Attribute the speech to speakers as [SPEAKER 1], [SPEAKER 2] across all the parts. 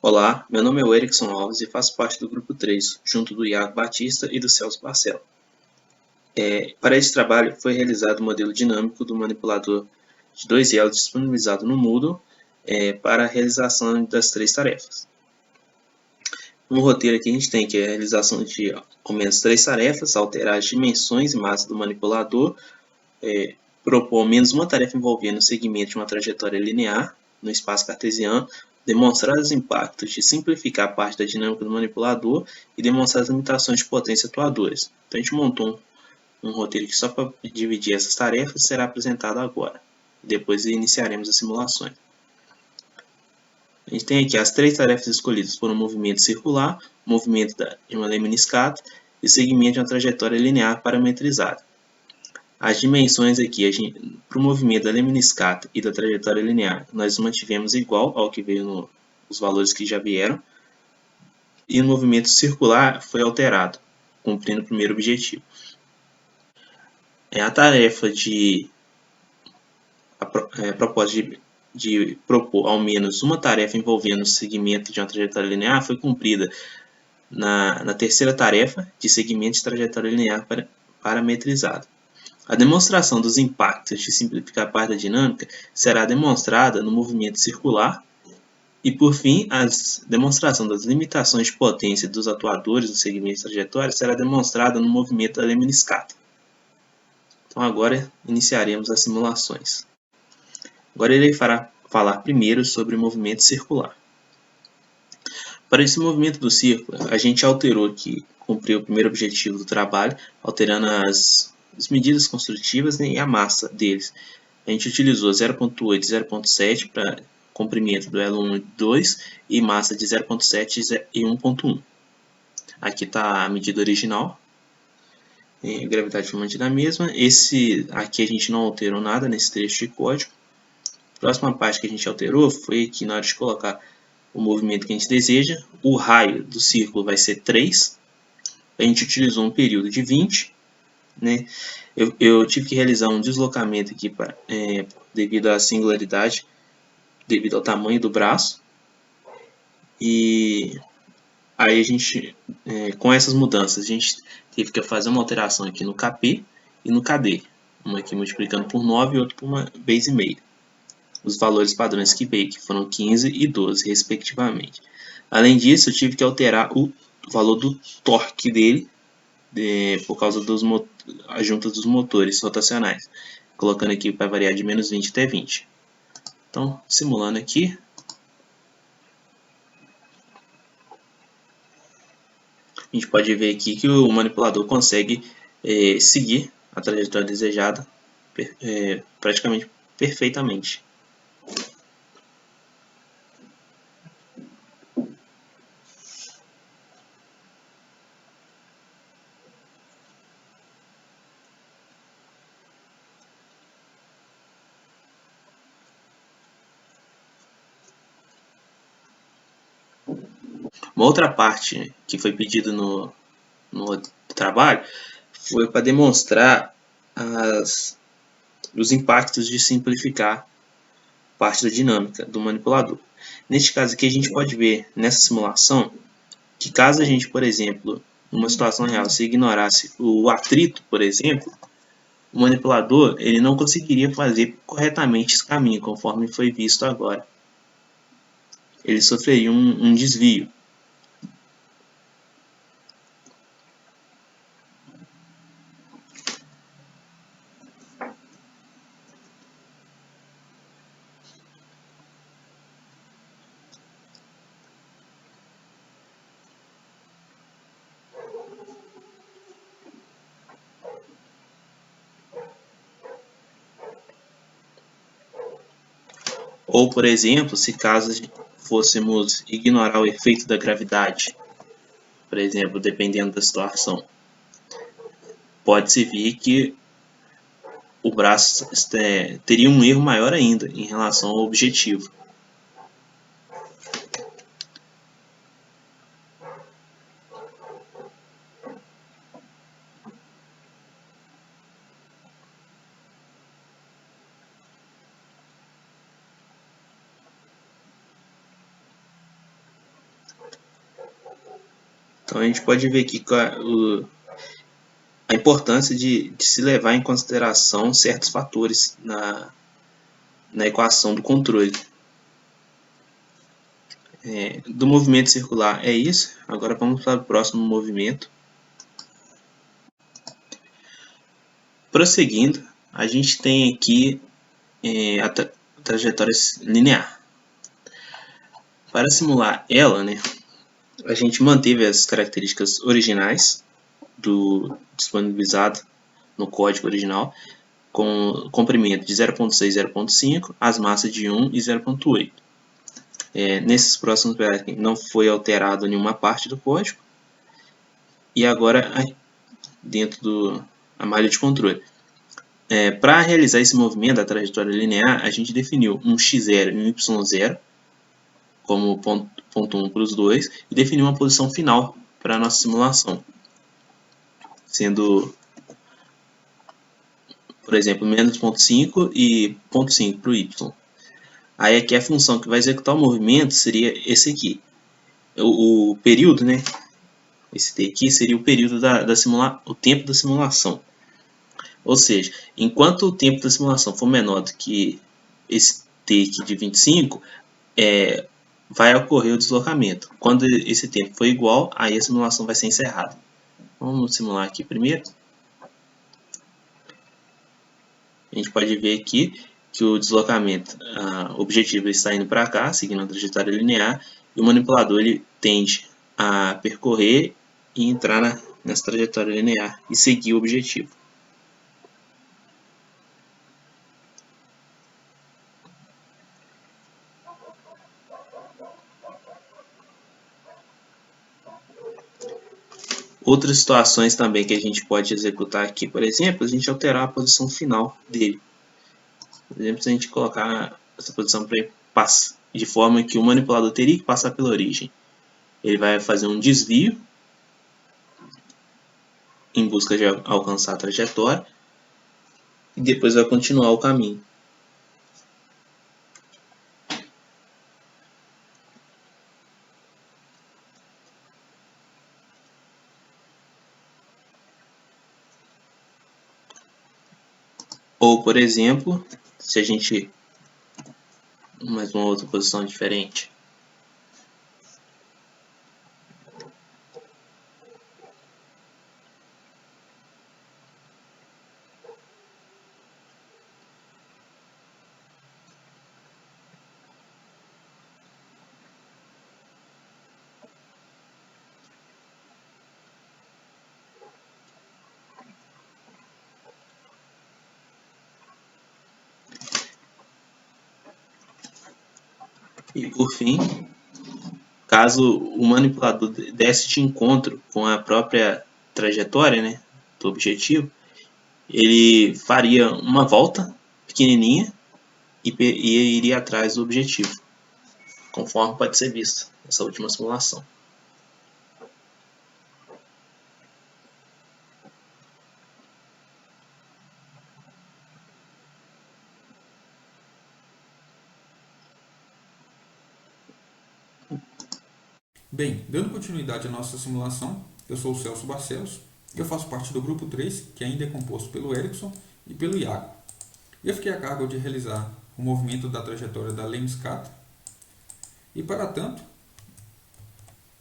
[SPEAKER 1] Olá, meu nome é Erickson Alves e faço parte do grupo 3, junto do Iago Batista e do Celso Barcelo. Para esse trabalho, foi realizado o modelo dinâmico do manipulador de 2 elos disponibilizado no Moodle para a realização das 3 tarefas. No roteiro aqui a gente tem que a realização de ao menos 3 tarefas, alterar as dimensões e massa do manipulador, propor ao menos uma tarefa envolvendo o segmento de uma trajetória linear no espaço cartesiano, demonstrar os impactos de simplificar a parte da dinâmica do manipulador e demonstrar as limitações de potência atuadoras. Então a gente montou um roteiro que só para dividir essas tarefas será apresentado agora. Depois iniciaremos as simulações. A gente tem aqui as 3 tarefas escolhidas foram o movimento circular, o movimento de uma lemniscata e o segmento de uma trajetória linear parametrizada. As dimensões aqui, para o movimento da lemniscata e da trajetória linear, nós mantivemos igual ao que veio os valores que já vieram. E o movimento circular foi alterado, cumprindo o primeiro objetivo. A tarefa proposta de propor ao menos uma tarefa envolvendo o segmento de uma trajetória linear foi cumprida na terceira tarefa de segmento de trajetória linear parametrizada. A demonstração dos impactos de simplificar a parte da dinâmica será demonstrada no movimento circular e, por fim, a demonstração das limitações de potência dos atuadores do segmento de trajetória será demonstrada no movimento da lemniscata. Então, agora iniciaremos as simulações. Agora irei falar primeiro sobre o movimento circular. Para esse movimento do círculo, a gente alterou aqui, cumpriu o primeiro objetivo do trabalho, alterando as medidas construtivas, né, e a massa deles. A gente utilizou 0.8 e 0.7 para comprimento do elo 1 e 2 e massa de 0.7 e 1.1. Aqui está a medida original. A gravidade foi mantida a mesma. Aqui a gente não alterou nada nesse trecho de código. A próxima parte que a gente alterou foi aqui na hora de colocar o movimento que a gente deseja. O raio do círculo vai ser 3. A gente utilizou um período de 20. Né? Eu tive que realizar um deslocamento aqui devido à singularidade, devido ao tamanho do braço. E aí a gente, com essas mudanças, a gente teve que fazer uma alteração aqui no KP e no KD. Uma aqui multiplicando por 9 e outra por uma base e meia. Os valores padrões que veio, que foram 15 e 12, respectivamente. Além disso, eu tive que alterar o valor do torque dele, por causa da junta dos motores rotacionais. Colocando aqui para variar de menos 20 até 20. Então, simulando aqui. A gente pode ver aqui que o manipulador consegue seguir a trajetória desejada praticamente perfeitamente. Uma outra parte que foi pedida no trabalho foi para demonstrar os impactos de simplificar parte da dinâmica do manipulador. Neste caso aqui a gente pode ver nessa simulação que caso a gente, por exemplo, numa situação real, se ignorasse o atrito, por exemplo, o manipulador ele não conseguiria fazer corretamente esse caminho, conforme foi visto agora. Ele sofreria um desvio. Ou, por exemplo, se caso fôssemos ignorar o efeito da gravidade, por exemplo, dependendo da situação, pode-se ver que o braço teria um erro maior ainda em relação ao objetivo. Então a gente pode ver aqui a importância de se levar em consideração certos fatores na equação do controle. Do movimento circular é isso. Agora vamos para o próximo movimento. Prosseguindo, a gente tem aqui a trajetória linear. Para simular ela, né, a gente manteve as características originais disponibilizado no código original, com comprimento de 0.6 e 0.5, as massas de 1 e 0.8. Nesses próximos não foi alterado nenhuma parte do código. E agora, dentro da malha de controle. Para realizar esse movimento da trajetória linear, a gente definiu um x0 e um y0 como ponto 1 para os dois e definiu uma posição final para a nossa simulação, sendo, por exemplo, menos 0.5 e 0.5 para o y. Aí aqui a função que vai executar o movimento seria esse aqui. O período, né? Esse t aqui seria o período o tempo da simulação. Ou seja, enquanto o tempo da simulação for menor do que esse t aqui de 25, vai ocorrer o deslocamento. Quando esse tempo for igual, aí a simulação vai ser encerrada. Vamos simular aqui primeiro. A gente pode ver aqui que o deslocamento objetivo está indo para cá, seguindo a trajetória linear, e o manipulador ele tende a percorrer e entrar nessa trajetória linear e seguir o objetivo. Outras situações também que a gente pode executar aqui, por exemplo, a gente alterar a posição final dele. Por exemplo, se a gente colocar essa posição de forma que o manipulador teria que passar pela origem. Ele vai fazer um desvio em busca de alcançar a trajetória e depois vai continuar o caminho. Ou, por exemplo, se a gente... mais uma outra posição diferente. E por fim, caso o manipulador desse de encontro com a própria trajetória, né, do objetivo, ele faria uma volta pequenininha e iria atrás do objetivo, conforme pode ser visto nessa última simulação.
[SPEAKER 2] Bem, dando continuidade à nossa simulação, eu sou o Celso Barcelos e eu faço parte do grupo 3, que ainda é composto pelo Erickson e pelo Iago. E eu fiquei a cargo de realizar o movimento da trajetória da Lame-Scott. E para tanto,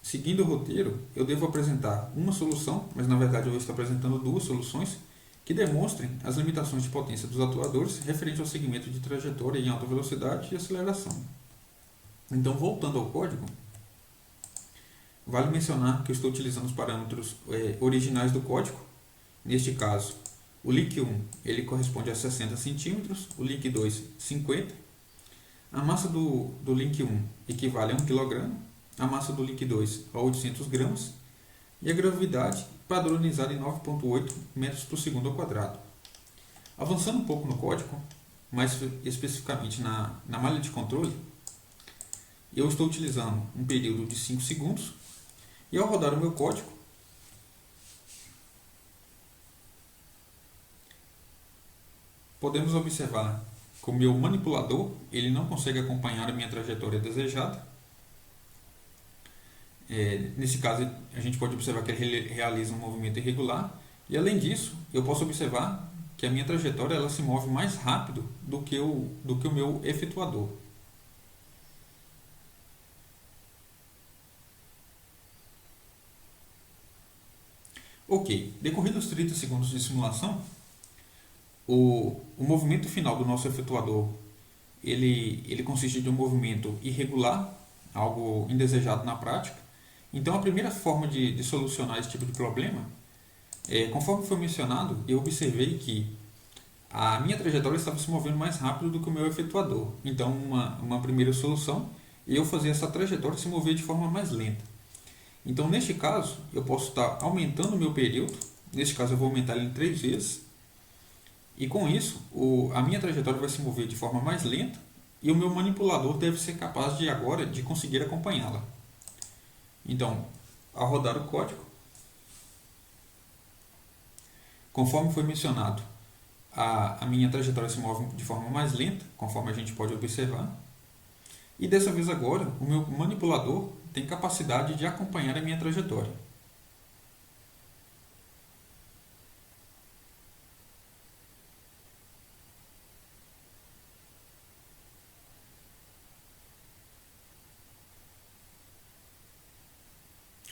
[SPEAKER 2] seguindo o roteiro, eu devo apresentar uma solução, mas na verdade eu vou estar apresentando duas soluções que demonstrem as limitações de potência dos atuadores referente ao segmento de trajetória em alta velocidade e aceleração. Então, voltando ao código, vale mencionar que eu estou utilizando os parâmetros originais do código. Neste caso, o link 1 ele corresponde a 60 centímetros, o link 2 50. A massa do link 1 equivale a 1 kg, a massa do link 2 a 800 gramas e a gravidade padronizada em 9,8 metros por segundo ao quadrado. Avançando um pouco no código, mais especificamente na malha de controle, eu estou utilizando um período de 5 segundos e ao rodar o meu código, podemos observar que o meu manipulador ele não consegue acompanhar a minha trajetória desejada. Nesse caso, a gente pode observar que ele realiza um movimento irregular e, além disso, eu posso observar que a minha trajetória ela se move mais rápido do que o meu efetuador. Ok, decorridos os 30 segundos de simulação, o movimento final do nosso efetuador ele consiste de um movimento irregular, algo indesejado na prática. Então, a primeira forma de solucionar esse tipo de problema conforme foi mencionado, eu observei que a minha trajetória estava se movendo mais rápido do que o meu efetuador. Então, uma primeira solução é eu fazer essa trajetória se mover de forma mais lenta. Então, neste caso, eu posso estar aumentando o meu período. Neste caso, eu vou aumentar ele em 3 vezes. E com isso, a minha trajetória vai se mover de forma mais lenta e o meu manipulador deve ser capaz de agora de conseguir acompanhá-la. Então, ao rodar o código, conforme foi mencionado, a minha trajetória se move de forma mais lenta, conforme a gente pode observar. E dessa vez agora, o meu manipulador tem capacidade de acompanhar a minha trajetória.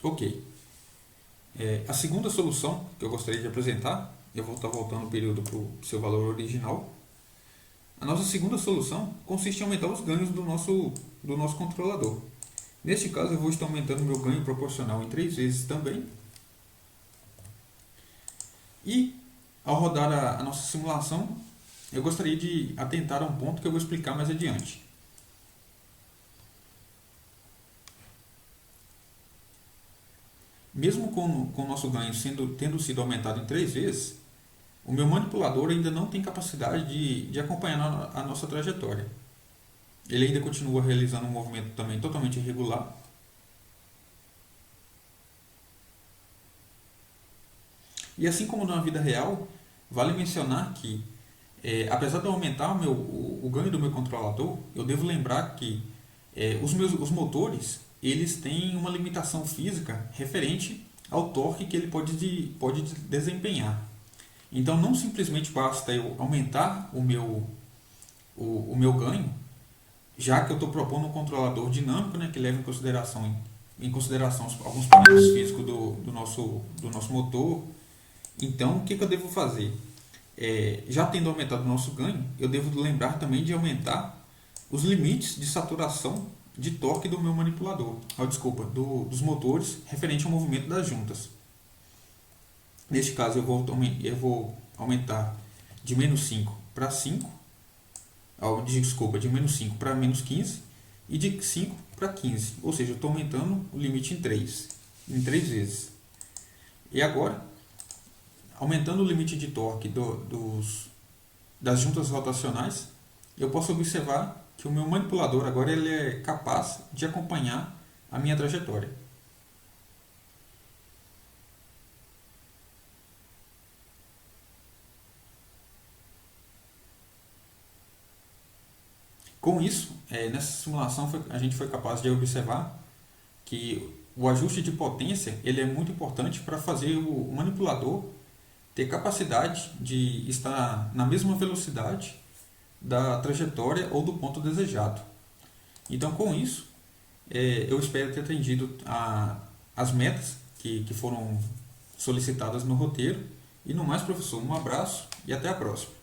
[SPEAKER 2] Ok. A segunda solução que eu gostaria de apresentar, eu vou estar voltando o período para o seu valor original. A nossa segunda solução consiste em aumentar os ganhos do nosso controlador. Neste caso, eu vou estar aumentando o meu ganho proporcional em 3 vezes também. E, ao rodar a nossa simulação, eu gostaria de atentar a um ponto que eu vou explicar mais adiante. Mesmo com o nosso ganho tendo sido aumentado em 3 vezes, o meu manipulador ainda não tem capacidade de acompanhar a nossa trajetória. Ele ainda continua realizando um movimento também totalmente irregular. E assim como na vida real, vale mencionar que, apesar de eu aumentar o ganho do meu controlador, eu devo lembrar que os motores eles têm uma limitação física referente ao torque que ele pode desempenhar. Então, não simplesmente basta eu aumentar o meu ganho, já que eu estou propondo um controlador dinâmico, né, que leva em consideração alguns parâmetros físicos do nosso motor. Então, o que eu devo fazer? Já tendo aumentado o nosso ganho, eu devo lembrar também de aumentar os limites de saturação de torque do meu manipulador, dos motores referente ao movimento das juntas. Neste caso, eu vou aumentar de menos 5 para 5, de menos 5 para menos 15 e de 5 para 15, ou seja, eu estou aumentando o limite em 3 vezes. E agora, aumentando o limite de torque das juntas rotacionais, eu posso observar que o meu manipulador agora ele é capaz de acompanhar a minha trajetória. Com isso, nessa simulação a gente foi capaz de observar que o ajuste de potência ele é muito importante para fazer o manipulador ter capacidade de estar na mesma velocidade da trajetória ou do ponto desejado. Então, com isso, eu espero ter atendido as metas que foram solicitadas no roteiro. E no mais, professor, um abraço e até a próxima.